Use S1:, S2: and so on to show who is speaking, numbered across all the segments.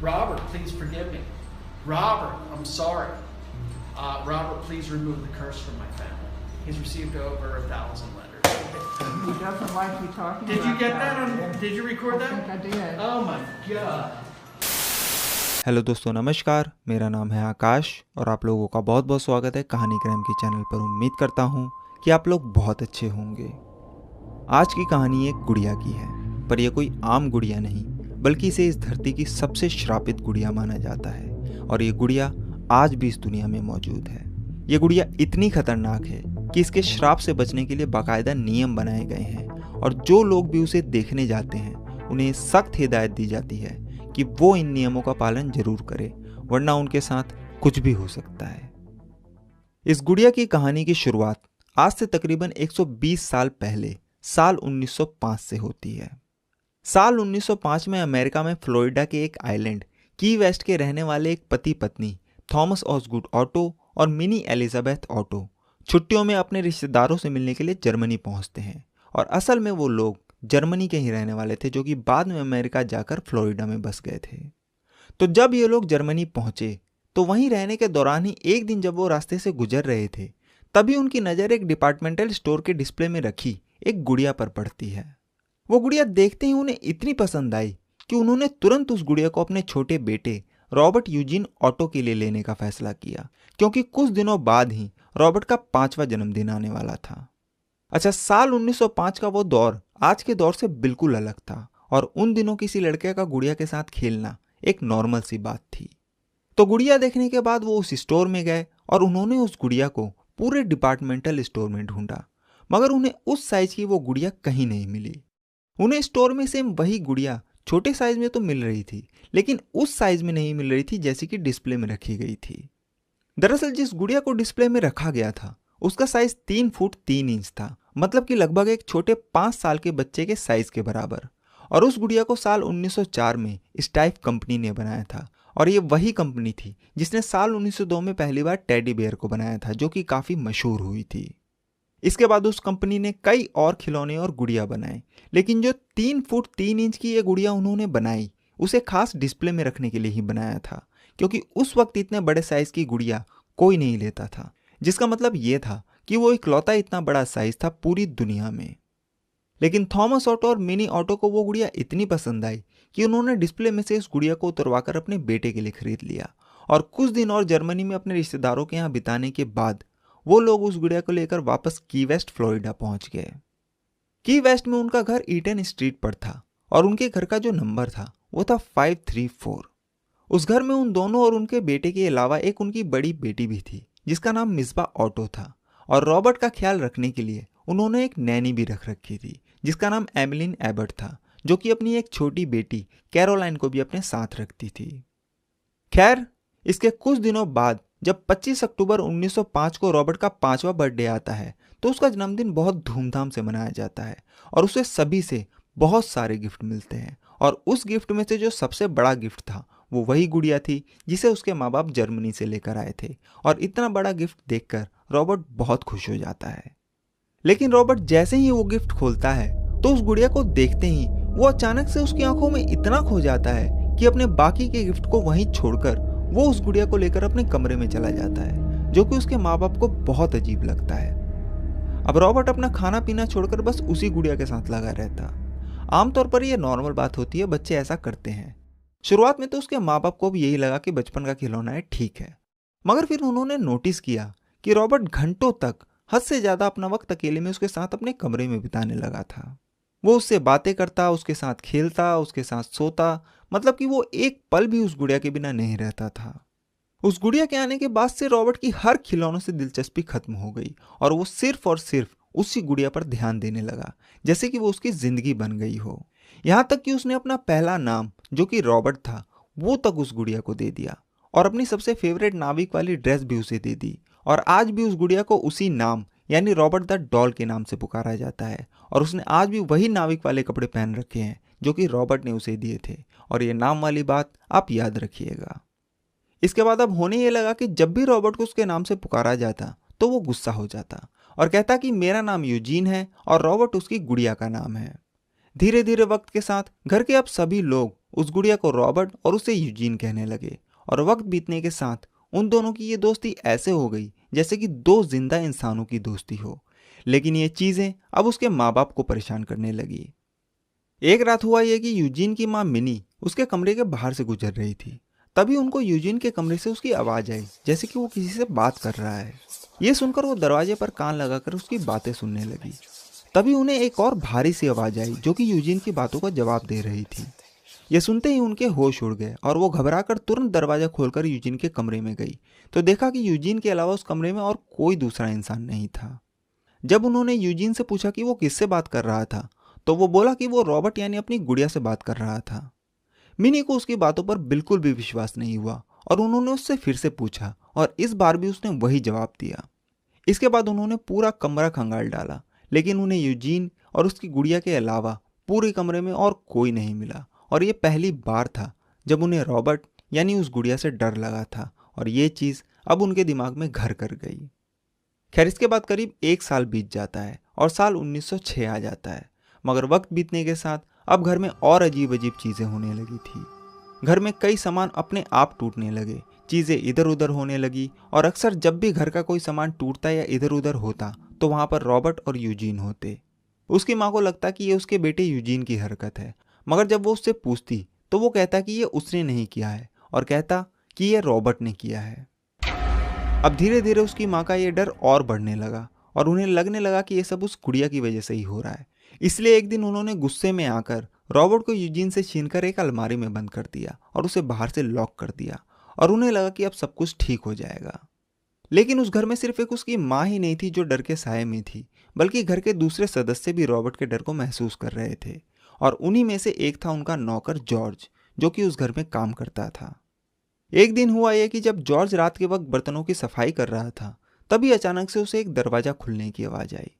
S1: Robert, please forgive me. Robert, I'm sorry. Robert, please remove the curse from my family. He's received over 1,000 letters.
S2: He doesn't like you talking
S1: Did you
S2: about
S1: get that? Did you record
S2: I
S1: that?
S2: think I did.
S1: Oh my God.
S3: Hello दोस्तों, नमस्कार। मेरा नाम है आकाश और आप लोगों का बहुत बहुत स्वागत है कहानी क्राइम के चैनल पर। उम्मीद करता हूँ कि आप लोग बहुत अच्छे होंगे। आज की कहानी एक गुड़िया की है, पर यह कोई आम गुड़िया नहीं, बल्कि इसे इस धरती की सबसे श्रापित गुड़िया माना जाता है। और ये गुड़िया आज भी इस दुनिया में मौजूद है। ये गुड़िया इतनी खतरनाक है कि इसके श्राप से बचने के लिए बाकायदा नियम बनाए गए हैं, और जो लोग भी उसे देखने जाते हैं उन्हें सख्त हिदायत दी जाती है कि वो इन नियमों का पालन जरूर करे, वरना उनके साथ कुछ भी हो सकता है। इस गुड़िया की कहानी की शुरुआत आज से तकरीबन 120 साल पहले साल 1905 से होती है। साल 1905 में अमेरिका में फ्लोरिडा के एक आइलैंड की वेस्ट के रहने वाले एक पति पत्नी थॉमस ऑसगुड ऑटो और मिनी एलिजाबेथ ऑटो छुट्टियों में अपने रिश्तेदारों से मिलने के लिए जर्मनी पहुंचते हैं। और असल में वो लोग जर्मनी के ही रहने वाले थे, जो कि बाद में अमेरिका जाकर फ्लोरिडा में बस गए थे। तो जब ये लोग जर्मनी पहुंचे तो वहीं रहने के दौरान ही एक दिन जब वो रास्ते से गुजर रहे थे, तभी उनकी नज़र एक डिपार्टमेंटल स्टोर के डिस्प्ले में रखी एक गुड़िया पर पड़ती है। वो गुड़िया देखते ही उन्हें इतनी पसंद आई कि उन्होंने तुरंत उस गुड़िया को अपने छोटे बेटे रॉबर्ट यूजीन ऑटो के लिए लेने का फैसला किया, क्योंकि कुछ दिनों बाद ही रॉबर्ट का 5वां जन्मदिन आने वाला था। अच्छा, साल 1905 का वो दौर आज के दौर से बिल्कुल अलग था, और उन दिनों किसी लड़के का गुड़िया के साथ खेलना एक नॉर्मल सी बात थी। तो गुड़िया देखने के बाद वो उस स्टोर में गए और उन्होंने उस गुड़िया को पूरे डिपार्टमेंटल स्टोर में ढूंढा, मगर उन्हें उस साइज की वो गुड़िया कहीं नहीं मिली। उन्हें स्टोर में सेम वही गुड़िया छोटे साइज में तो मिल रही थी, लेकिन उस साइज में नहीं मिल रही थी जैसी कि डिस्प्ले में रखी गई थी। दरअसल जिस गुड़िया को डिस्प्ले में रखा गया था उसका साइज 3 फुट 3 इंच था, मतलब कि लगभग एक छोटे 5 साल के बच्चे के साइज के बराबर। और उस गुड़िया को साल 1904 में स्टाइफ कंपनी ने बनाया था, और ये वही कंपनी थी जिसने साल 1902 में पहली बार टेडी बेयर को बनाया था, जो कि काफ़ी मशहूर हुई थी। इसके बाद उस कंपनी ने कई और खिलौने और गुड़िया बनाए, लेकिन जो 3 फुट 3 इंच की ये गुड़िया उन्होंने बनाई उसे खास डिस्प्ले में रखने के लिए ही बनाया था, क्योंकि उस वक्त इतने बड़े साइज की गुड़िया कोई नहीं लेता था, जिसका मतलब ये था कि वो इकलौता इतना बड़ा साइज था पूरी दुनिया में। लेकिन थॉमस ऑटो और मिनी ऑटो को वो गुड़िया इतनी पसंद आई कि उन्होंने डिस्प्ले में से इस गुड़िया को उतरवाकर अपने बेटे के लिए खरीद लिया, और कुछ दिन और जर्मनी में अपने रिश्तेदारों के यहाँ बिताने के बाद वो लोग उस गुड़िया को लेकर वापस की वेस्ट फ्लोरिडा पहुंच गए। की वेस्ट में उनका घर ईटन स्ट्रीट पर था, और उनके घर का जो नंबर था वो था 534। उस घर में उन दोनों और उनके बेटे के अलावा एक उनकी बड़ी बेटी भी थी, जिसका नाम मिसबा ऑटो था। और रॉबर्ट का ख्याल रखने के लिए उन्होंने एक नैनी भी रख रखी थी, जिसका नाम एमिलिन एबर्ट था, जो कि अपनी एक छोटी बेटी कैरोलाइन को भी अपने साथ रखती थी। खैर, इसके कुछ दिनों बाद जब 25 अक्टूबर 1905 को रॉबर्ट का 5वां बर्थडे आता है, तो उसका जन्मदिन बहुत धूमधाम से मनाया जाता है, और उसे सभी से बहुत सारे गिफ्ट मिलते हैं। और उस गिफ्ट में से जो सबसे बड़ा गिफ्ट था वो वही गुड़िया थी जिसे उसके माँ बाप जर्मनी से लेकर आए थे। और इतना बड़ा गिफ्ट देखकर रॉबर्ट बहुत खुश हो जाता है। लेकिन रॉबर्ट जैसे ही वो गिफ्ट खोलता है तो उस गुड़िया को देखते ही वो अचानक से उसकी आंखों में इतना खो जाता है कि अपने बाकी के गिफ्ट को वहीं छोड़कर वो उस गुड़िया को लेकर अपने कमरे में चला जाता है, जो कि उसके माँ बाप को बहुत अजीब लगता है। अब रॉबर्ट अपना खाना पीना छोड़कर बस उसी गुड़िया के साथ लगा रहता। आमतौर पर यह नॉर्मल बात होती है, बच्चे ऐसा करते हैं। शुरुआत में तो उसके माँ बाप को भी यही लगा कि बचपन का खिलौना है, ठीक है, मगर फिर उन्होंने नोटिस किया कि रॉबर्ट घंटों तक हद से ज़्यादा अपना वक्त अकेले में उसके साथ अपने कमरे में बिताने लगा था। वो उससे बातें करता, उसके साथ खेलता, उसके साथ सोता, मतलब कि वो एक पल भी उस गुड़िया के बिना नहीं रहता था। उस गुड़िया के आने के बाद से रॉबर्ट की हर खिलौनों से दिलचस्पी खत्म हो गई, और वो सिर्फ और सिर्फ उसी गुड़िया पर ध्यान देने लगा, जैसे कि वो उसकी जिंदगी बन गई हो। यहाँ तक कि उसने अपना पहला नाम, जो कि रॉबर्ट था, वो तक उस गुड़िया को दे दिया, और अपनी सबसे फेवरेट नाविक वाली ड्रेस भी उसे दे दी। और आज भी उस गुड़िया को उसी नाम यानी रॉबर्ट द डॉल के नाम से पुकारा जाता है, और उसने आज भी वही नाविक वाले कपड़े पहन रखे हैं जो कि रॉबर्ट ने उसे दिए थे। और ये नाम वाली बात आप याद रखिएगा। इसके बाद अब होने ये लगा कि जब भी रॉबर्ट को उसके नाम से पुकारा जाता तो वो गुस्सा हो जाता और कहता कि मेरा नाम यूजीन है और रॉबर्ट उसकी गुड़िया का नाम है। धीरे धीरे वक्त के साथ घर के अब सभी लोग उस गुड़िया को रॉबर्ट और उसे यूजीन कहने लगे। और वक्त बीतने के साथ उन दोनों की ये दोस्ती ऐसे हो गई जैसे कि दो जिंदा इंसानों की दोस्ती हो। लेकिन ये चीजें अब उसके माँ बाप को परेशान करने लगी। एक रात हुआ यह कि यूजीन की माँ मिनी उसके कमरे के बाहर से गुजर रही थी। तभी उनको यूजीन के कमरे से उसकी आवाज आई जैसे कि वो किसी से बात कर रहा है। ये सुनकर वो दरवाजे पर कान लगाकर उसकी बातें सुनने लगी। तभी उन्हें एक और भारी सी आवाज आई जो कि यूजीन की बातों का जवाब दे रही थी। यह सुनते ही उनके होश उड़ गए और वो घबराकर तुरंत दरवाजा खोलकर यूजीन के कमरे में गई तो देखा कि यूजीन के अलावा उस कमरे में और कोई दूसरा इंसान नहीं था। जब उन्होंने यूजीन से पूछा कि वो किससे बात कर रहा था तो वो बोला कि वो रॉबर्ट यानी अपनी गुड़िया से बात कर रहा था। मिनी को उसकी बातों पर बिल्कुल भी विश्वास नहीं हुआ और उन्होंने उससे फिर से पूछा और इस बार भी उसने वही जवाब दिया। इसके बाद उन्होंने पूरा कमरा खंगाल डाला लेकिन उन्हें यूजीन और उसकी गुड़िया के अलावा पूरे कमरे में और कोई नहीं मिला। और ये पहली बार था जब उन्हें रॉबर्ट यानी उस गुड़िया से डर लगा था और ये चीज़ अब उनके दिमाग में घर कर गई। खैर इसके बाद करीब 1 साल बीत जाता है और साल 1906 आ जाता है। मगर वक्त बीतने के साथ अब घर में और अजीब अजीब चीज़ें होने लगी थी। घर में कई सामान अपने आप टूटने लगे, चीज़ें इधर उधर होने लगी और अक्सर जब भी घर का कोई सामान टूटता या इधर उधर होता तो वहाँ पर रॉबर्ट और यूजीन होते। उसकी माँ को लगता कि ये उसके बेटे यूजीन की हरकत है, मगर जब वो उससे पूछती तो वो कहता कि ये उसने नहीं किया है और कहता कि ये रॉबर्ट ने किया है। अब धीरे धीरे उसकी माँ का ये डर और बढ़ने लगा और उन्हें लगने लगा कि ये सब उस गुड़िया की वजह से ही हो रहा है। इसलिए एक दिन उन्होंने गुस्से में आकर रॉबर्ट को यूजीन से छीनकर एक अलमारी में बंद कर दिया और उसे बाहर से लॉक कर दिया और उन्हें लगा कि अब सब कुछ ठीक हो जाएगा। लेकिन उस घर में सिर्फ एक उसकी माँ ही नहीं थी जो डर के साए में थी, बल्कि घर के दूसरे सदस्य भी रॉबर्ट के डर को महसूस कर रहे थे। और उन्हीं में से एक था उनका नौकर जॉर्ज जो कि उस घर में काम करता था। एक दिन हुआ यह कि जब जॉर्ज रात के वक्त बर्तनों की सफाई कर रहा था तभी अचानक से उसे एक दरवाजा खुलने की आवाज आई।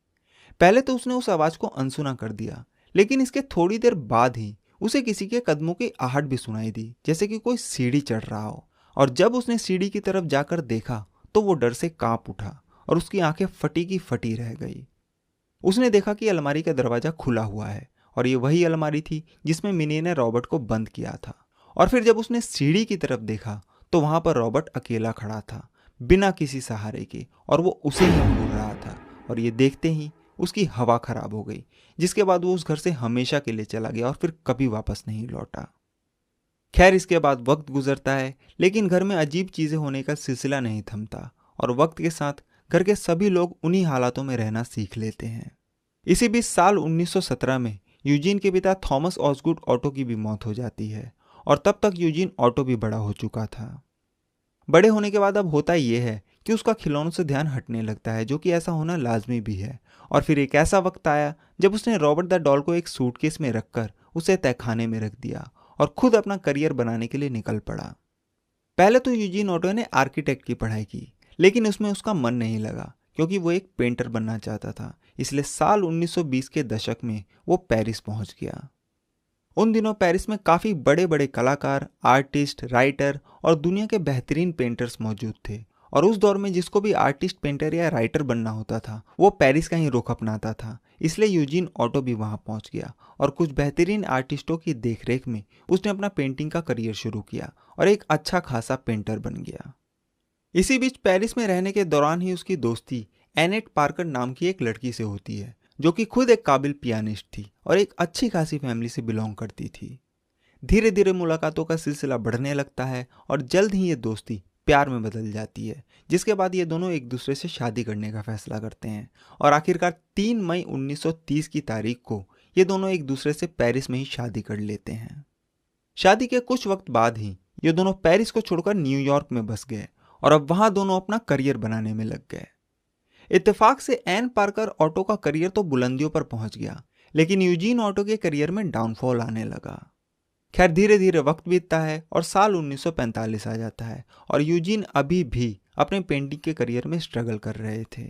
S3: पहले तो उसने उस आवाज को अनसुना कर दिया, लेकिन इसके थोड़ी देर बाद ही उसे किसी के कदमों की आहट भी सुनाई दी जैसे कि कोई सीढ़ी चढ़ रहा हो। और जब उसने सीढ़ी की तरफ जाकर देखा तो वो डर से कांप उठा और उसकी आंखें फटी की फटी रह गई। उसने देखा कि अलमारी का दरवाजा खुला हुआ है और ये वही अलमारी थी जिसमें मिनी ने रॉबर्ट को बंद किया था। और फिर जब उसने सीढ़ी की तरफ देखा तो वहां पर रॉबर्ट अकेला खड़ा था बिना किसी सहारे के और वो उसे ही घूर रहा था। और ये देखते ही उसकी हवा खराब हो गई, जिसके बाद वो उस घर से हमेशा के लिए चला गया और फिर कभी वापस नहीं लौटा। खैर इसके बाद वक्त गुजरता है लेकिन घर में अजीब चीजें होने का सिलसिला नहीं थमता और वक्त के साथ घर के सभी लोग उन्हीं हालातों में रहना सीख लेते हैं। इसी बीच साल 1917 में यूजीन के पिता थॉमस ऑसगुड ऑटो की भी मौत हो जाती है और तब तक यूजीन ऑटो भी बड़ा हो चुका था। बड़े होने के बाद अब होता यह है कि उसका खिलौनों से ध्यान हटने लगता है, जो कि ऐसा होना लाजमी भी है। और फिर एक ऐसा वक्त आया जब उसने रॉबर्ट द डॉल को एक सूटकेस में रखकर उसे तहखाने में रख दिया और खुद अपना करियर बनाने के लिए निकल पड़ा। पहले तो यूजीन ऑटो ने आर्किटेक्ट की पढ़ाई की, लेकिन उसमें उसका मन नहीं लगा क्योंकि वो एक पेंटर बनना चाहता था। इसलिए साल 1920 के दशक में वो पेरिस पहुंच गया। उन दिनों पेरिस में काफ़ी बड़े बड़े कलाकार, आर्टिस्ट, राइटर और दुनिया के बेहतरीन पेंटर्स मौजूद थे। और उस दौर में जिसको भी आर्टिस्ट, पेंटर या राइटर बनना होता था वो पेरिस का ही रुख अपनाता था। इसलिए यूजीन ऑटो भी वहाँ पहुँच गया और कुछ बेहतरीन आर्टिस्टों की देखरेख में उसने अपना पेंटिंग का करियर शुरू किया और एक अच्छा खासा पेंटर बन गया। इसी बीच पेरिस में रहने के दौरान ही उसकी दोस्ती एनेट पार्कर नाम की एक लड़की से होती है, जो कि खुद एक काबिल पियानिस्ट थी और एक अच्छी खासी फैमिली से बिलोंग करती थी। धीरे धीरे मुलाकातों का सिलसिला बढ़ने लगता है और जल्द ही ये दोस्ती प्यार में बदल जाती है, जिसके बाद ये दोनों एक दूसरे से शादी करने का फैसला करते हैं। और आखिरकार 3 मई 1930 की तारीख को ये दोनों एक दूसरे से पेरिस में ही शादी कर लेते हैं। शादी के कुछ वक्त बाद ही ये दोनों पेरिस को छोड़कर न्यूयॉर्क में बस गए और अब वहां दोनों अपना करियर बनाने में लग गए। इत्तेफाक से एन पार्कर ऑटो का करियर तो बुलंदियों पर पहुंच गया, लेकिन यूजीन ऑटो के करियर में डाउनफॉल आने लगा। खैर धीरे धीरे वक्त बीतता है और साल 1945 आ जाता है और यूजीन अभी भी अपने पेंटिंग के करियर में स्ट्रगल कर रहे थे।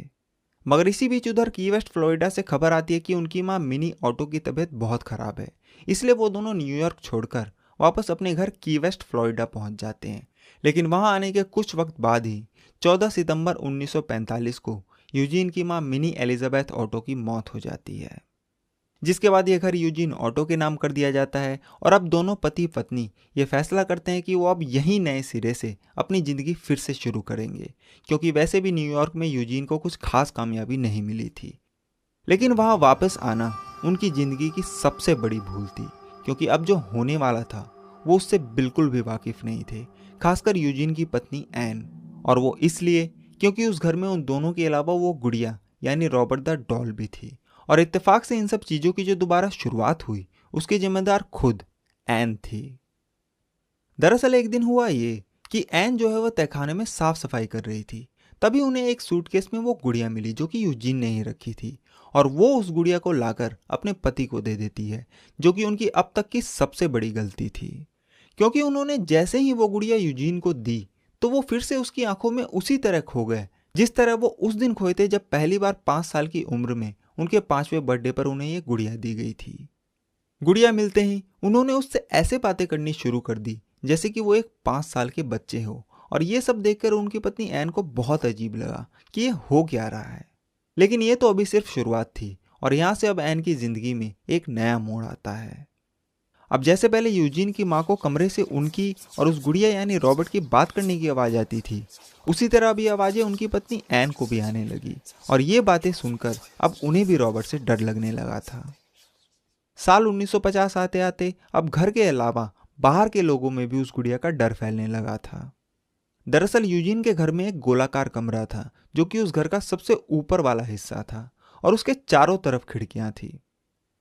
S3: मगर इसी बीच उधर की वेस्ट फ्लोरिडा से खबर आती है कि उनकी माँ मिनी ऑटो की तबीयत बहुत खराब है। इसलिए वो दोनों न्यूयॉर्क छोड़कर वापस अपने घर की वेस्ट फ्लोरिडा पहुंच जाते हैं। लेकिन वहां आने के कुछ वक्त बाद ही 14 सितंबर 1945 को यूजीन की मां मिनी एलिजाबेथ ऑटो की मौत हो जाती है। जिसके बाद ये घर यूजीन ऑटो के नाम कर दिया जाता है और अब दोनों पति पत्नी ये फैसला करते हैं कि वो अब यहीं नए सिरे से अपनी ज़िंदगी फिर से शुरू करेंगे, क्योंकि वैसे भी न्यूयॉर्क में यूजीन को कुछ खास कामयाबी नहीं मिली थी। लेकिन वहाँ वापस आना उनकी ज़िंदगी की सबसे बड़ी भूल थी, क्योंकि अब जो होने वाला था वो उससे बिल्कुल भी वाकिफ नहीं थे, खासकर यूजीन की पत्नी एन। और वो इसलिए क्योंकि उस घर में उन दोनों के अलावा वो गुड़िया यानी रॉबर्ट द डॉल भी थी। और इत्तेफाक से इन सब चीज़ों की जो दोबारा शुरुआत हुई उसकी जिम्मेदार खुद एन थी। दरअसल एक दिन हुआ ये कि एन जो है वह तहखाने में साफ सफाई कर रही थी। तभी उन्हें एक सूटकेस में वो गुड़िया मिली जो कि यूजीन ने ही रखी थी, और वो उस गुड़िया को लाकर अपने पति को दे देती है, जो कि उनकी अब तक की सबसे बड़ी गलती थी। क्योंकि उन्होंने जैसे ही वो गुड़िया यूजीन को दी तो वो फिर से उसकी आंखों में उसी तरह खो गए जिस तरह वो उस दिन खोए थे जब पहली बार 5 साल की उम्र में उनके 5वें बर्थडे पर उन्हें ये गुड़िया दी गई थी। गुड़िया मिलते ही उन्होंने उससे ऐसे बातें करनी शुरू कर दी जैसे कि वो एक 5 साल के बच्चे हो, और ये सब देखकर उनकी पत्नी एन को बहुत अजीब लगा कि ये हो क्या रहा है। लेकिन ये तो अभी सिर्फ शुरुआत थी, और यहाँ से अब एन की जिंदगी में एक नया मोड़ आता है। अब जैसे पहले यूजीन की माँ को कमरे से उनकी और उस गुड़िया यानी रॉबर्ट की बात करने की आवाज़ आती थी, उसी तरह अभी आवाज़ें उनकी पत्नी एन को भी आने लगी, और ये बातें सुनकर अब उन्हें भी रॉबर्ट से डर लगने लगा था। साल 1950 आते आते अब घर के अलावा बाहर के लोगों में भी उस गुड़िया का डर फैलने लगा था। दरअसल यूजीन के घर में एक गोलाकार कमरा था जो कि उस घर का सबसे ऊपर वाला हिस्सा था, और उसके चारों तरफ खिड़कियां थी।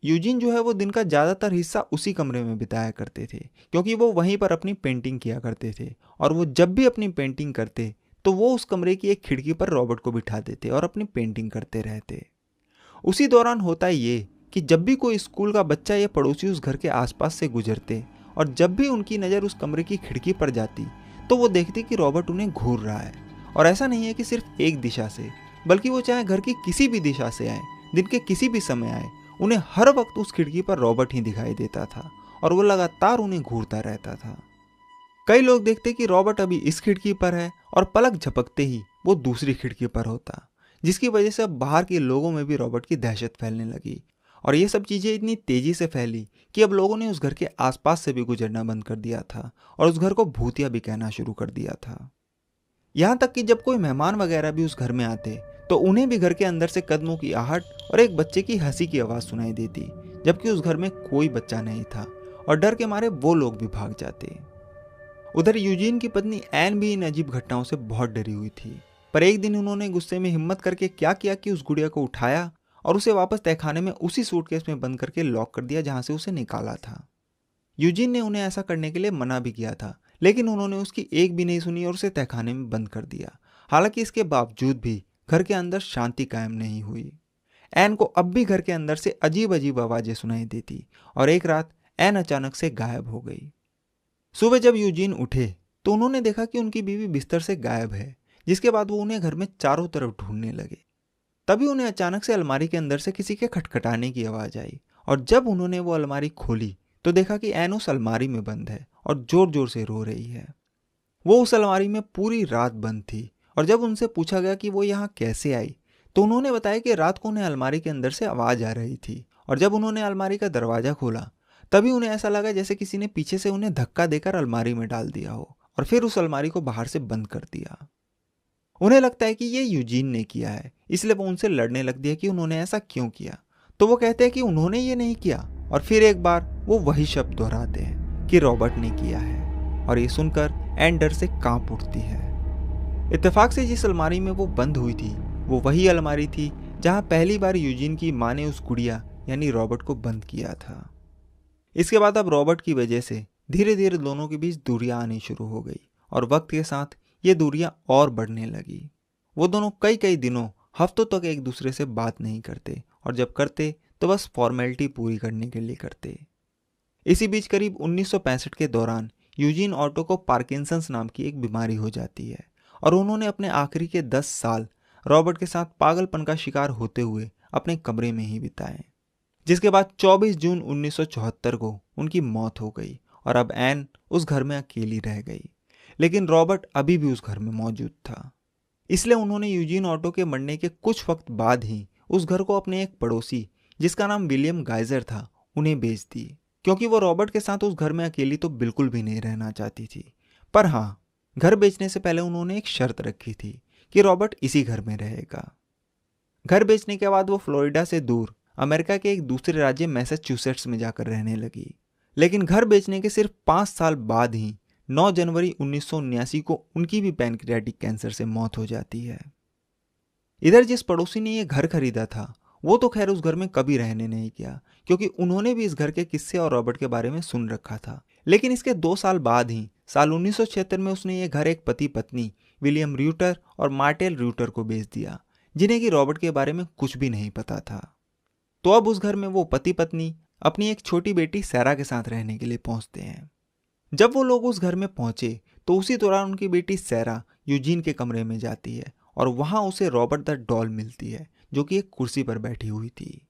S3: यूजीन जो है वो दिन का ज़्यादातर हिस्सा उसी कमरे में बिताया करते थे, क्योंकि वो वहीं पर अपनी पेंटिंग किया करते थे, और वो जब भी अपनी पेंटिंग करते तो वो उस कमरे की एक खिड़की पर रॉबर्ट को बिठा देते और अपनी पेंटिंग करते रहते। उसी दौरान होता ये कि जब भी कोई स्कूल का बच्चा या पड़ोसी उस घर के आसपास से गुजरते और जब भी उनकी नज़र उस कमरे की खिड़की पर जाती तो वो देखते कि रॉबर्ट उन्हें घूर रहा है। और ऐसा नहीं है कि सिर्फ एक दिशा से, बल्कि वो चाहे घर की किसी भी दिशा से आए, दिन के किसी भी समय आए, उन्हें हर वक्त उस खिड़की पर रॉबर्ट ही दिखाई देता था, और वो लगातार उन्हें घूरता रहता था। कई लोग देखते कि रॉबर्ट अभी इस खिड़की पर है और पलक झपकते ही वो दूसरी खिड़की पर होता, जिसकी वजह से अब बाहर के लोगों में भी रॉबर्ट की दहशत फैलने लगी। और ये सब चीज़ें इतनी तेजी से फैली कि अब लोगों ने उस घर के आसपास से भी गुजरना बंद कर दिया था और उस घर को भूतिया भी कहना शुरू कर दिया था। यहाँ तक कि जब कोई मेहमान वगैरह भी उस घर में आते तो उन्हें भी घर के अंदर से कदमों की आहट और एक बच्चे की हंसी की आवाज़ सुनाई देती, जबकि उस घर में कोई बच्चा नहीं था, और डर के मारे वो लोग भी भाग जाते। उधर यूजीन की पत्नी एन भी इन अजीब घटनाओं से बहुत डरी हुई थी, पर एक दिन उन्होंने गुस्से में हिम्मत करके क्या किया कि उस गुड़िया को उठाया और उसे वापस तहखाने में उसी सूटकेस में बंद करके लॉक कर दिया जहां से उसे निकाला था। यूजीन ने उन्हें ऐसा करने के लिए मना भी किया था, लेकिन उन्होंने उसकी एक भी नहीं सुनी और उसे तहखाने में बंद कर दिया। हालांकि इसके बावजूद भी घर के अंदर शांति कायम नहीं हुई। एन को अब भी घर के अंदर से अजीब अजीब आवाजें सुनाई देती, और एक रात एन अचानक से गायब हो गई। सुबह जब यूजीन उठे तो उन्होंने देखा कि उनकी बीवी बिस्तर से गायब है, जिसके बाद वो उन्हें घर में चारों तरफ ढूंढने लगे। तभी उन्हें अचानक से अलमारी के अंदर से किसी के खटखटाने की आवाज आई, और जब उन्होंने वो अलमारी खोली तो देखा कि एन उस अलमारी में बंद है और जोर जोर से रो रही है। वो उस अलमारी में पूरी रात बंद थी, और जब उनसे पूछा गया कि वो यहाँ कैसे आई तो उन्होंने बताया कि रात को उन्हें अलमारी के अंदर से आवाज आ रही थी, और जब उन्होंने अलमारी का दरवाजा खोला तभी उन्हें ऐसा लगा जैसे किसी ने पीछे से उन्हें धक्का देकर अलमारी में डाल दिया हो, और फिर उस अलमारी को बाहर से बंद कर दिया। उन्हें लगता है कि ये यूजीन ने किया है, इसलिए वो उनसे लड़ने लग दिया कि उन्होंने ऐसा क्यों किया। तो वो कहते हैं कि उन्होंने ये नहीं किया, और फिर एक बार वो वही शब्द दोहराते हैं कि रॉबर्ट ने किया है, और ये सुनकर एन डर से कांप उठती है। इत्तेफाक से जिस अलमारी में वो बंद हुई थी वो वही अलमारी थी जहां पहली बार यूजीन की मां ने उस गुड़िया यानी रॉबर्ट को बंद किया था। इसके बाद अब रॉबर्ट की वजह से धीरे धीरे दोनों के बीच दूरियां आनी शुरू हो गई, और वक्त के साथ ये दूरियां और बढ़ने लगी। वो दोनों कई कई दिनों हफ्तों तक एक दूसरे से बात नहीं करते, और जब करते तो बस फॉर्मेलिटी पूरी करने के लिए करते। इसी बीच करीब 1965 के दौरान यूजीन ऑटो को पार्किंसंस नाम की एक बीमारी हो जाती है, और उन्होंने अपने आखिरी के 10 साल रॉबर्ट के साथ पागलपन का शिकार होते हुए अपने कमरे में ही बिताए, जिसके बाद 24 जून 1974 को उनकी मौत हो गई, और अब एन उस घर में अकेली रह गई। लेकिन रॉबर्ट अभी भी उस घर में मौजूद था, इसलिए उन्होंने यूजीन ऑटो के मरने के कुछ वक्त बाद ही उस घर को अपने एक पड़ोसी जिसका नाम विलियम गाइजर था, उन्हें बेच दी, क्योंकि वो रॉबर्ट के साथ उस घर में अकेली तो बिल्कुल भी नहीं रहना चाहती थी। पर हाँ, घर बेचने से पहले उन्होंने एक शर्त रखी थी कि रॉबर्ट इसी घर में रहेगा। घर बेचने के बाद वो फ्लोरिडा से दूर अमेरिका के एक दूसरे राज्य मैसाचुसेट्स में जाकर रहने लगी। लेकिन घर बेचने के सिर्फ 5 साल बाद ही 9 जनवरी 1979 को उनकी भी पैनक्रियाटिक कैंसर से मौत हो जाती है। इधर जिस पड़ोसी ने ये घर खरीदा था, वो तो खैर उस घर में कभी रहने नहीं गया, क्योंकि उन्होंने भी इस घर के किस्से और रॉबर्ट के बारे में सुन रखा था। लेकिन इसके 2 साल बाद ही साल 1976 में उसने ये घर एक पति पत्नी विलियम र्यूटर और मार्टेल र्यूटर को बेच दिया, जिन्हें कि रॉबर्ट के बारे में कुछ भी नहीं पता था। तो अब उस घर में वो पति पत्नी अपनी एक छोटी बेटी सैरा के साथ रहने के लिए पहुंचते हैं। जब वो लोग उस घर में पहुंचे तो उसी दौरान उनकी बेटी सैरा यूजीन के कमरे में जाती है और वहां उसे रॉबर्ट द डॉल मिलती है, जो कि एक कुर्सी पर बैठी हुई थी।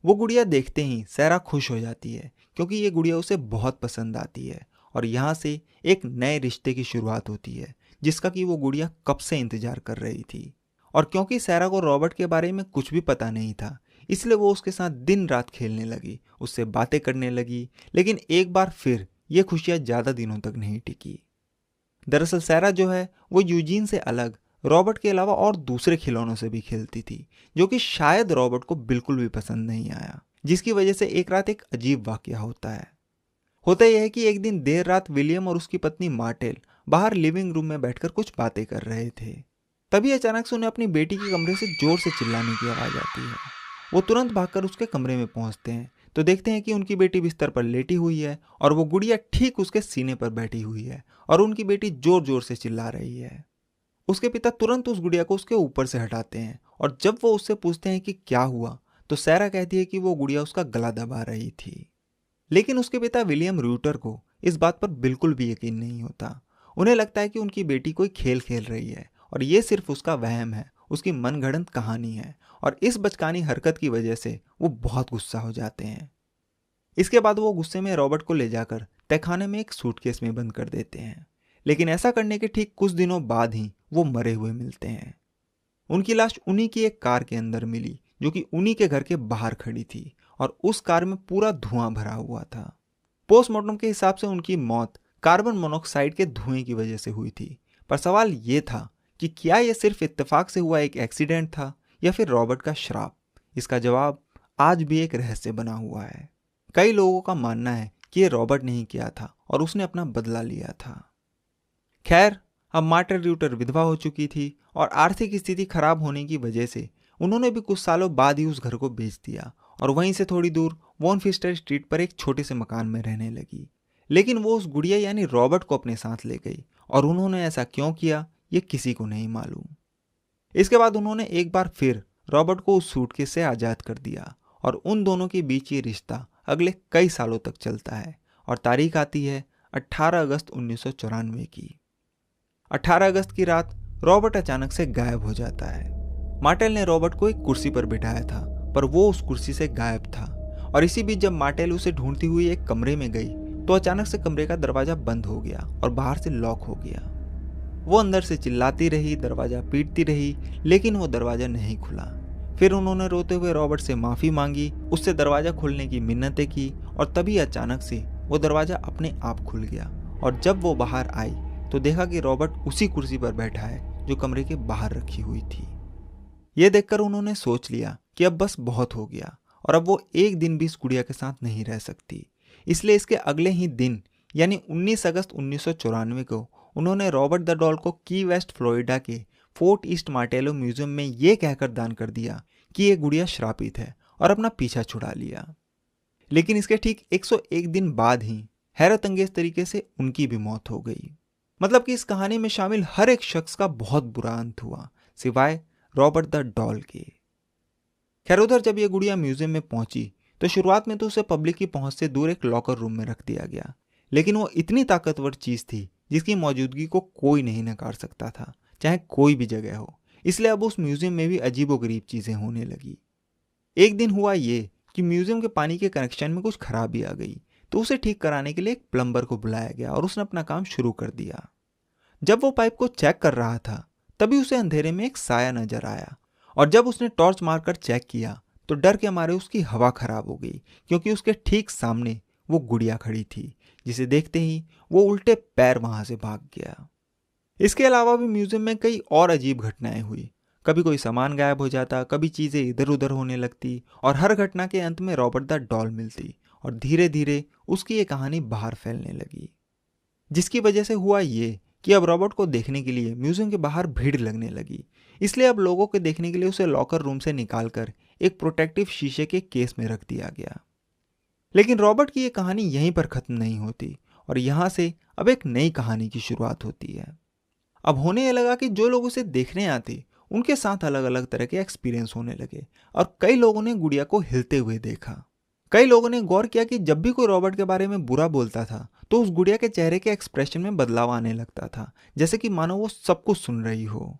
S3: वो गुड़िया देखते ही सैरा खुश हो जाती है, क्योंकि ये गुड़िया उसे बहुत पसंद आती है और यहाँ से एक नए रिश्ते की शुरुआत होती है, जिसका कि वो गुड़िया कब से इंतजार कर रही थी। और क्योंकि सैरा को रॉबर्ट के बारे में कुछ भी पता नहीं था, इसलिए वो उसके साथ दिन रात खेलने लगी, उससे बातें करने लगी। लेकिन एक बार फिर ये खुशियां ज़्यादा दिनों तक नहीं टिकी। दरअसल सैरा जो है वो यूजीन से अलग रॉबर्ट के अलावा और दूसरे खिलौनों से भी खेलती थी, जो कि शायद रॉबर्ट को बिल्कुल भी पसंद नहीं आया, जिसकी वजह से एक रात एक अजीब वाकया होता है। होता यह है कि एक दिन देर रात विलियम और उसकी पत्नी मार्टेल बाहर लिविंग रूम में बैठकर कुछ बातें कर रहे थे। तभी अचानक से उन्हें अपनी बेटी के कमरे से जोर से चिल्लाने की आवाज़ आती है। वो तुरंत भागकर उसके कमरे में पहुंचते हैं तो देखते हैं कि उनकी बेटी बिस्तर पर लेटी हुई है और वो गुड़िया ठीक उसके सीने पर बैठी हुई है और उनकी बेटी जोर जोर से चिल्ला रही है। उसके पिता तुरंत उस गुड़िया को उसके ऊपर से हटाते हैं और जब वो उससे पूछते हैं कि क्या हुआ, तो सैरा कहती है कि वो गुड़िया उसका गला दबा रही थी। लेकिन उसके पिता विलियम र्यूटर को इस बात पर बिल्कुल भी यकीन नहीं होता। उन्हें लगता है कि उनकी बेटी कोई खेल खेल रही है और ये सिर्फ उसका वहम है, उसकी मनगढ़ंत कहानी है। और इस बचकानी हरकत की वजह से वो बहुत गुस्सा हो जाते हैं। इसके बाद वो गुस्से में रॉबर्ट को ले जाकर तहखाने में एक सूटकेस में बंद कर देते हैं। लेकिन ऐसा करने के ठीक कुछ दिनों बाद ही वो मरे हुए मिलते हैं। उनकी लाश उन्हीं की एक कार के अंदर मिली, जो कि उन्हीं के घर के बाहर खड़ी थी और उस कार में पूरा धुआं भरा हुआ था। पोस्टमार्टम के हिसाब से उनकी मौत कार्बन मोनोऑक्साइड के धुएं की वजह से हुई थी। पर सवाल ये था कि क्या यह सिर्फ इत्तेफाक से हुआ एक एक्सीडेंट था या फिर रॉबर्ट का श्राप? इसका जवाब आज भी एक रहस्य बना हुआ है। कई लोगों का मानना है कि यह रॉबर्ट ने ही किया था और उसने अपना बदला लिया था। खैर, अब मार्टेल र्यूटर विधवा हो चुकी थी और आर्थिक स्थिति खराब होने की वजह से उन्होंने भी कुछ सालों बाद ही उस घर को बेच दिया और वहीं से थोड़ी दूर वॉनफिस्टर स्ट्रीट पर एक छोटे से मकान में रहने लगी। लेकिन वो उस गुड़िया यानी रॉबर्ट को अपने साथ ले गई और उन्होंने ऐसा क्यों किया ये किसी को नहीं मालूम। इसके बाद उन्होंने एक बार फिर रॉबर्ट को उस सूटकेस से आज़ाद कर दिया और उन दोनों के बीच ये रिश्ता अगले कई सालों तक चलता है और तारीख आती है 18 अगस्त 1994 की। 18 अगस्त की रात रॉबर्ट अचानक से गायब हो जाता है। मार्टेल ने रॉबर्ट को एक कुर्सी पर बिठाया था, पर वो उस कुर्सी से गायब था। और इसी बीच जब मार्टेल उसे ढूंढती हुई एक कमरे में गई तो अचानक से कमरे का दरवाजा बंद हो गया और बाहर से लॉक हो गया। वो अंदर से चिल्लाती रही, दरवाजा पीटती रही, लेकिन वो दरवाजा नहीं खुला। फिर उन्होंने रोते हुए रॉबर्ट से माफ़ी मांगी, उससे दरवाजा खोलने की मिन्नतें की और तभी अचानक से वो दरवाजा अपने आप खुल गया। और जब वो बाहर आई तो देखा कि रॉबर्ट उसी कुर्सी पर बैठा है जो कमरे के बाहर रखी हुई थी। ये देखकर उन्होंने सोच लिया कि अब बस बहुत हो गया और अब वो एक दिन भी इस गुड़िया के साथ नहीं रह सकती। इसलिए इसके अगले ही दिन यानी 19 अगस्त 1994 को उन्होंने रॉबर्ट द डॉल को की वेस्ट फ्लोरिडा के फोर्ट ईस्ट मार्टेलो म्यूजियम में ये कहकर दान कर दिया कि ये गुड़िया श्रापित है और अपना पीछा छुड़ा लिया। लेकिन इसके ठीक 101 दिन बाद ही हैरत अंगेज तरीके से उनकी भी मौत हो गई। मतलब कि इस कहानी में शामिल हर एक शख्स का बहुत बुरा अंत हुआ, सिवाय रॉबर्ट द डॉल के। खैर, उधर जब ये गुड़िया म्यूजियम में पहुंची तो शुरुआत में तो उसे पब्लिक की पहुंच से दूर एक लॉकर रूम में रख दिया गया। लेकिन वो इतनी ताकतवर चीज थी जिसकी मौजूदगी को कोई नहीं नकार सकता था, चाहे कोई भी जगह हो। इसलिए अब उस म्यूजियम में भी अजीबोगरीब चीजें होने लगी। एक दिन हुआ ये कि म्यूजियम के पानी के कनेक्शन में कुछ खराबी आ गई, तो उसे ठीक कराने के लिए एक प्लम्बर को बुलाया गया और उसने अपना काम शुरू कर दिया। जब वो पाइप को चेक कर रहा था तभी उसे अंधेरे में एक साया नजर आया और जब उसने टॉर्च मारकर चेक किया तो डर के मारे उसकी हवा खराब हो गई, क्योंकि उसके ठीक सामने वो गुड़िया खड़ी थी, जिसे देखते ही वो उल्टे पैर वहां से भाग गया। इसके अलावा भी म्यूजियम में कई और अजीब घटनाएं हुई। कभी कोई सामान गायब हो जाता, कभी चीजें इधर उधर होने लगती, और हर घटना के अंत में रॉबर्ट द डॉल मिलती, और धीरे धीरे उसकी ये कहानी बाहर फैलने लगी। जिसकी वजह से हुआ ये कि अब रॉबर्ट को देखने के लिए म्यूजियम के बाहर भीड़ लगने लगी। इसलिए अब लोगों के देखने के लिए उसे लॉकर रूम से निकालकर एक प्रोटेक्टिव शीशे के केस में रख दिया गया। लेकिन रॉबर्ट की ये कहानी यहीं पर खत्म नहीं होती, और यहां से अब एक नई कहानी की शुरुआत होती है। अब होने ये लगा कि जो लोग उसे देखने आते उनके साथ अलग अलग तरह के एक्सपीरियंस होने लगे, और कई लोगों ने गुड़िया को हिलते हुए देखा। कई लोगों ने गौर किया कि जब भी कोई रॉबर्ट के बारे में बुरा बोलता था तो उस गुड़िया के चेहरे के एक्सप्रेशन में बदलाव आने लगता था, जैसे कि मानो वो सब कुछ सुन रही हो।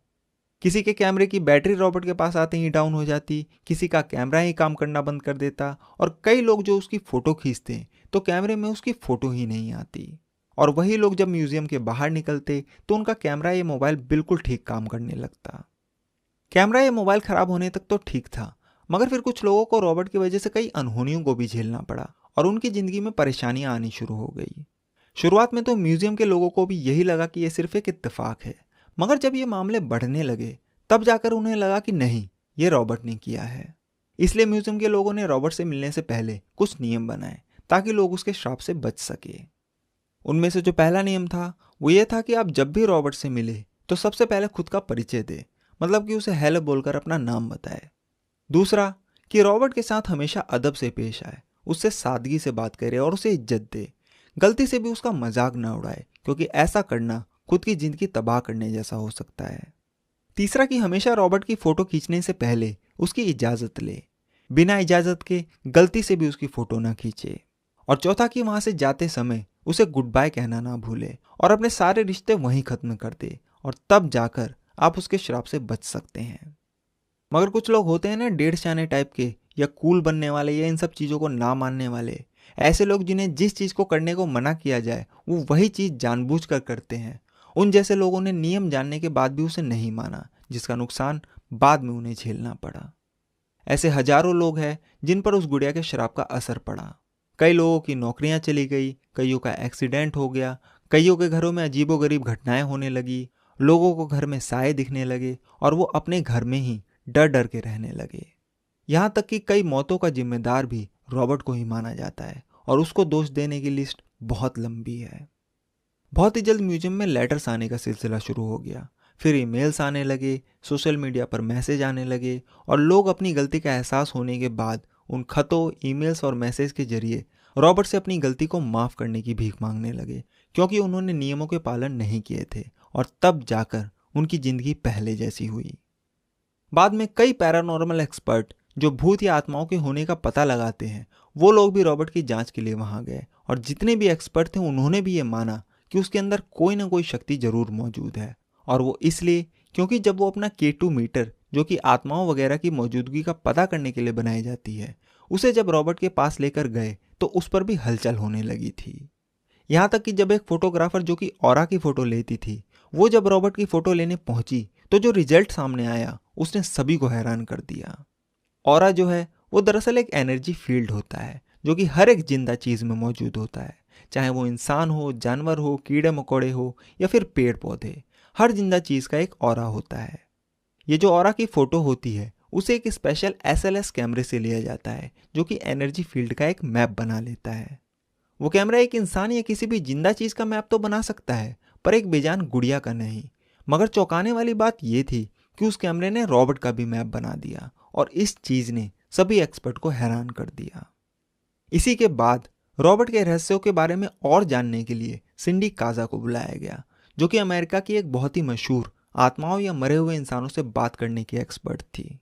S3: किसी के कैमरे की बैटरी रॉबर्ट के पास आते ही डाउन हो जाती, किसी का कैमरा ही काम करना बंद कर देता, और कई लोग जो उसकी फोटो खींचते तो कैमरे में उसकी फोटो ही नहीं आती। और वही लोग जब म्यूजियम के बाहर निकलते तो उनका कैमरा या मोबाइल बिल्कुल ठीक काम करने लगता। कैमरा या मोबाइल खराब होने तक तो ठीक था, मगर फिर कुछ लोगों को रॉबर्ट की वजह से कई अनहोनियों को भी झेलना पड़ा, और उनकी जिंदगी में परेशानियां आनी शुरू हो गई। शुरुआत में तो म्यूजियम के लोगों को भी यही लगा कि यह सिर्फ एक इत्तेफाक है, मगर जब ये मामले बढ़ने लगे तब जाकर उन्हें लगा कि नहीं, ये रॉबर्ट ने किया है। इसलिए म्यूजियम के लोगों ने रॉबर्ट से मिलने से पहले कुछ नियम बनाए ताकि लोग उसके श्राप से बच सके। उनमें से जो पहला नियम था वो ये था कि आप जब भी रॉबर्ट से मिले तो सबसे पहले खुद का परिचय दे, मतलब कि उसे हेलो बोलकर अपना नाम बताए। दूसरा, कि रॉबर्ट के साथ हमेशा अदब से पेश आए, उससे सादगी से बात करे और उसे इज्जत दे। गलती से भी उसका मजाक ना उड़ाए, क्योंकि ऐसा करना खुद की जिंदगी तबाह करने जैसा हो सकता है। तीसरा, कि हमेशा रॉबर्ट की फोटो खींचने से पहले उसकी इजाजत ले, बिना इजाजत के गलती से भी उसकी फोटो ना खींचे। और चौथा, कि वहां से जाते समय उसे गुड बाय कहना ना भूले और अपने सारे रिश्ते वहीं खत्म कर दे, और तब जाकर आप उसके श्राप से बच सकते हैं। मगर कुछ लोग होते हैं ना, डेढ़ सियाने टाइप के, या कूल बनने वाले, या इन सब चीज़ों को ना मानने वाले। ऐसे लोग जिन्हें जिस चीज़ को करने को मना किया जाए वो वही चीज़ जानबूझकर करते हैं। उन जैसे लोगों ने नियम जानने के बाद भी उसे नहीं माना, जिसका नुकसान बाद में उन्हें झेलना पड़ा। ऐसे हजारों लोग हैं जिन पर उस गुड़िया के श्राप का असर पड़ा। कई लोगों की नौकरियां चली गई, कईयों का एक्सीडेंट हो गया, कईयों के घरों में अजीबोगरीब घटनाएं होने लगी, लोगों को घर में साए दिखने लगे, और वो अपने घर में ही डर डर के रहने लगे। यहाँ तक कि कई मौतों का जिम्मेदार भी रॉबर्ट को ही माना जाता है, और उसको दोष देने की लिस्ट बहुत लंबी है। बहुत ही जल्द म्यूजियम में लेटर्स आने का सिलसिला शुरू हो गया, फिर ईमेल्स आने लगे, सोशल मीडिया पर मैसेज आने लगे, और लोग अपनी गलती का एहसास होने के बाद उन खतों, ईमेल्स और मैसेज के जरिए रॉबर्ट से अपनी गलती को माफ़ करने की भीख मांगने लगे, क्योंकि उन्होंने नियमों के पालन नहीं किए थे, और तब जाकर उनकी जिंदगी पहले जैसी हुई। बाद में कई पैरानॉर्मल एक्सपर्ट जो भूत या आत्माओं के होने का पता लगाते हैं, वो लोग भी रॉबर्ट की जांच के लिए वहां गए, और जितने भी एक्सपर्ट थे उन्होंने भी ये माना कि उसके अंदर कोई ना कोई शक्ति जरूर मौजूद है। और वो इसलिए क्योंकि जब वो अपना K2 मीटर, जो कि आत्माओं वगैरह की मौजूदगी का पता करने के लिए बनाई जाती है, उसे जब रॉबर्ट के पास लेकर गए तो उस पर भी हलचल होने लगी थी। यहाँ तक कि जब एक फोटोग्राफर जो कि ऑरा की फोटो लेती थी, वो जब रॉबर्ट की फोटो लेने पहुंची तो जो रिजल्ट सामने आया उसने सभी को हैरान कर दिया। ऑरा जो है वो दरअसल एक एनर्जी फील्ड होता है जो कि हर एक जिंदा चीज में मौजूद होता है, चाहे वो इंसान हो, जानवर हो, कीड़े मकोड़े हो या फिर पेड़ पौधे। हर जिंदा चीज का एक ऑरा होता है। ये जो ऑरा की फोटो होती है उसे एक स्पेशल SLS कैमरे से लिया जाता है, जो कि एनर्जी फील्ड का एक मैप बना लेता है। वो कैमरा एक इंसान या किसी भी जिंदा चीज का मैप तो बना सकता है, पर एक बेजान गुड़िया का नहीं। मगर चौंकाने वाली बात यह थी कि उस कैमरे ने रॉबर्ट का भी मैप बना दिया, और इस चीज ने सभी एक्सपर्ट को हैरान कर दिया। इसी के बाद रॉबर्ट के रहस्यों के बारे में और जानने के लिए सिंडी काजा को बुलाया गया, जो कि अमेरिका की एक बहुत ही मशहूर आत्माओं या मरे हुए इंसानों से बात करने की एक्सपर्ट थी।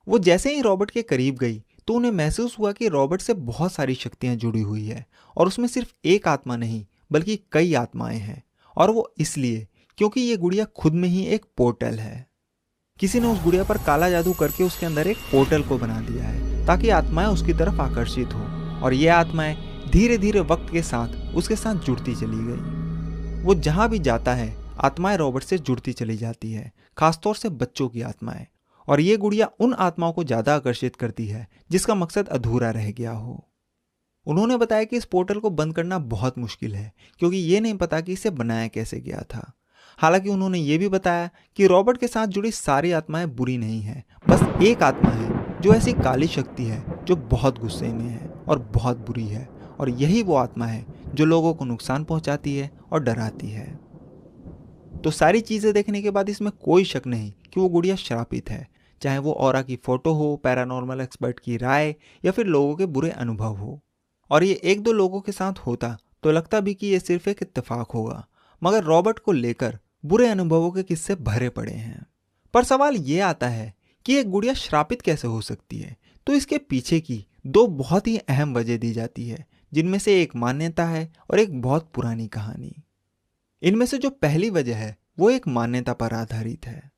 S3: वो जैसे ही रॉबर्ट के करीब गई तो उन्हें महसूस हुआ कि रॉबर्ट से बहुत सारी शक्तियां जुड़ी हुई है, और उसमें सिर्फ एक आत्मा नहीं बल्कि कई आत्माएं हैं। और वो इसलिए क्योंकि ये गुड़िया खुद में ही एक पोर्टल है। किसी ने उस गुड़िया पर काला जादू करके उसके अंदर एक पोर्टल को बना दिया है ताकि आत्माएं उसकी तरफ आकर्षित हो, और ये आत्माएं धीरे धीरे वक्त के साथ उसके साथ जुड़ती चली गई। वो जहां भी जाता है आत्माएं रॉबर्ट से जुड़ती चली जाती है, खासतौर से बच्चों की आत्माएं। और ये गुड़िया उन आत्माओं को ज़्यादा आकर्षित करती है जिसका मकसद अधूरा रह गया हो। उन्होंने बताया कि इस पोर्टल को बंद करना बहुत मुश्किल है क्योंकि ये नहीं पता कि इसे बनाया कैसे गया था। हालांकि उन्होंने ये भी बताया कि रॉबर्ट के साथ जुड़ी सारी आत्माएं बुरी नहीं हैं, बस एक आत्मा है जो ऐसी काली शक्ति है जो बहुत गुस्से में है और बहुत बुरी है, और यही वो आत्मा है जो लोगों को नुकसान पहुंचाती है और डराती है। तो सारी चीज़ें देखने के बाद इसमें कोई शक नहीं कि वो गुड़िया श्रापित है, चाहे वो ऑरा की फोटो हो, पैरानॉर्मल एक्सपर्ट की राय या फिर लोगों के बुरे अनुभव हो। और ये एक दो लोगों के साथ होता तो लगता भी कि ये सिर्फ एक इत्तेफाक होगा, मगर रॉबर्ट को लेकर बुरे अनुभवों के किस्से भरे पड़े हैं। पर सवाल ये आता है कि एक गुड़िया श्रापित कैसे हो सकती है। तो इसके पीछे की दो बहुत ही अहम वजह दी जाती है, जिनमें से एक मान्यता है और एक बहुत पुरानी कहानी। इनमें से जो पहली वजह है वो एक मान्यता पर आधारित है।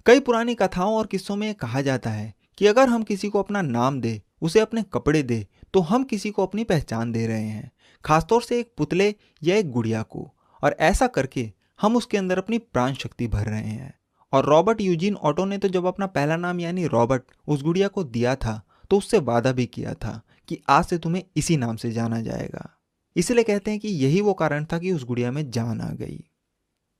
S3: कई पुरानी कथाओं और किस्सों में कहा जाता है कि अगर हम किसी को अपना नाम दे, उसे अपने कपड़े दे, तो हम किसी को अपनी पहचान दे रहे हैं, खासतौर से एक पुतले या एक गुड़िया को, और ऐसा करके हम उसके अंदर अपनी प्राण शक्ति भर रहे हैं। और रॉबर्ट यूजीन ऑटो ने तो जब अपना पहला नाम यानी रॉबर्ट उस गुड़िया को दिया था तो उससे वादा भी किया था कि आज से तुम्हें इसी नाम से जाना जाएगा। इसलिए कहते हैं कि यही वो कारण था कि उस गुड़िया में जान आ गई।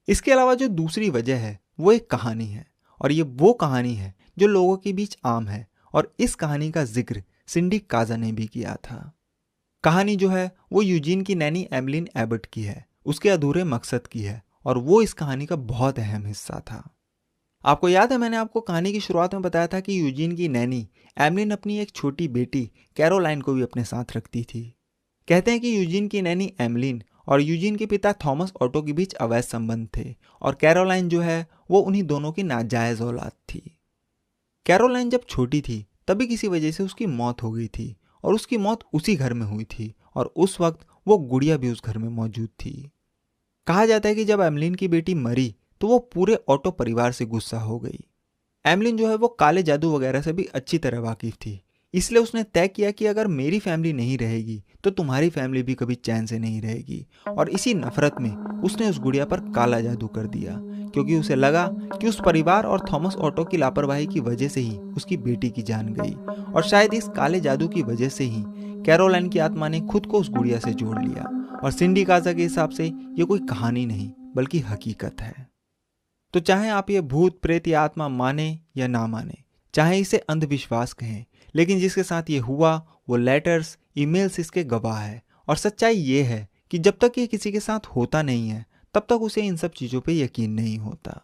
S3: इसके अलावा जो दूसरी वजह है वो एक कहानी है, और ये वो कहानी है जो लोगों के बीच आम है, और इस कहानी का जिक्र सिंडी काजा ने भी किया था। कहानी जो है वो यूजीन की नैनी एमलिन एबट की है, उसके अधूरे मकसद की है, और वो इस कहानी का बहुत अहम हिस्सा था। आपको याद है मैंने आपको कहानी की शुरुआत में बताया था कि यूजीन की नैनी एमलिन अपनी एक छोटी बेटी कैरोलाइन को भी अपने साथ रखती थी। कहते हैं कि यूजीन की नैनी एमलिन और यूजीन के पिता थॉमस ऑटो के बीच अवैध संबंध थे, और कैरोलाइन जो है वो उन्हीं दोनों की नाजायज औलाद थी। कैरोलाइन जब छोटी थी तभी किसी वजह से उसकी मौत हो गई थी, और उसकी मौत उसी घर में हुई थी, और उस वक्त वो गुड़िया भी उस घर में मौजूद थी। कहा जाता है कि जब एमलिन की बेटी मरी तो वो पूरे ऑटो परिवार से गुस्सा हो गई। एमलिन जो है वो काले जादू वगैरह से भी अच्छी तरह वाकिफ थी, इसलिए उसने तय किया कि अगर मेरी फैमिली नहीं रहेगी तो तुम्हारी फैमिली भी कभी चैन से नहीं रहेगी। और इसी नफरत में उसने उस गुड़िया पर काला जादू कर दिया, क्योंकि उसे लगा कि उस परिवार और थॉमस ऑटो की लापरवाही की वजह से ही उसकी बेटी की जान गई, और शायद इस काले जादू की वजह से ही कैरोलाइन की आत्मा ने खुद को उस गुड़िया से जोड़ लिया। और सिंडी काजा के हिसाब से ये कोई कहानी नहीं बल्कि हकीकत है। तो चाहे आप ये भूत प्रेत या आत्मा माने या ना माने, चाहे इसे अंधविश्वास कहें, लेकिन जिसके साथ ये हुआ वो लेटर्स ईमेल्स इसके गवाह है। और सच्चाई ये है कि जब तक ये किसी के साथ होता नहीं है तब तक उसे इन सब चीज़ों पे यकीन नहीं होता।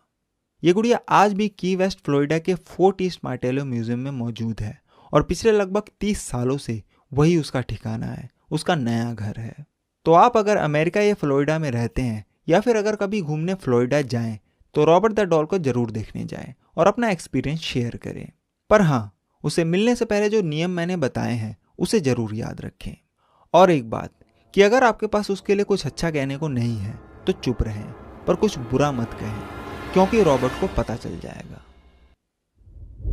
S3: ये गुड़िया आज भी की वेस्ट फ्लोरिडा के फोर्ट ईस्ट मार्टेलो म्यूजियम में मौजूद है, और पिछले लगभग 30 सालों से वही उसका ठिकाना है, उसका नया घर है। तो आप अगर अमेरिका या फ्लोरिडा में रहते हैं, या फिर अगर कभी घूमने फ्लोरिडा जाएं, तो रॉबर्ट द डॉल को जरूर देखने जाएं और अपना एक्सपीरियंस शेयर करें। पर हाँ, उसे मिलने से पहले जो नियम मैंने बताए हैं उसे जरूर याद रखें। और एक बात कि अगर आपके पास उसके लिए कुछ अच्छा कहने को नहीं है तो चुप रहें, पर कुछ बुरा मत कहें, क्योंकि रॉबर्ट को पता चल जाएगा।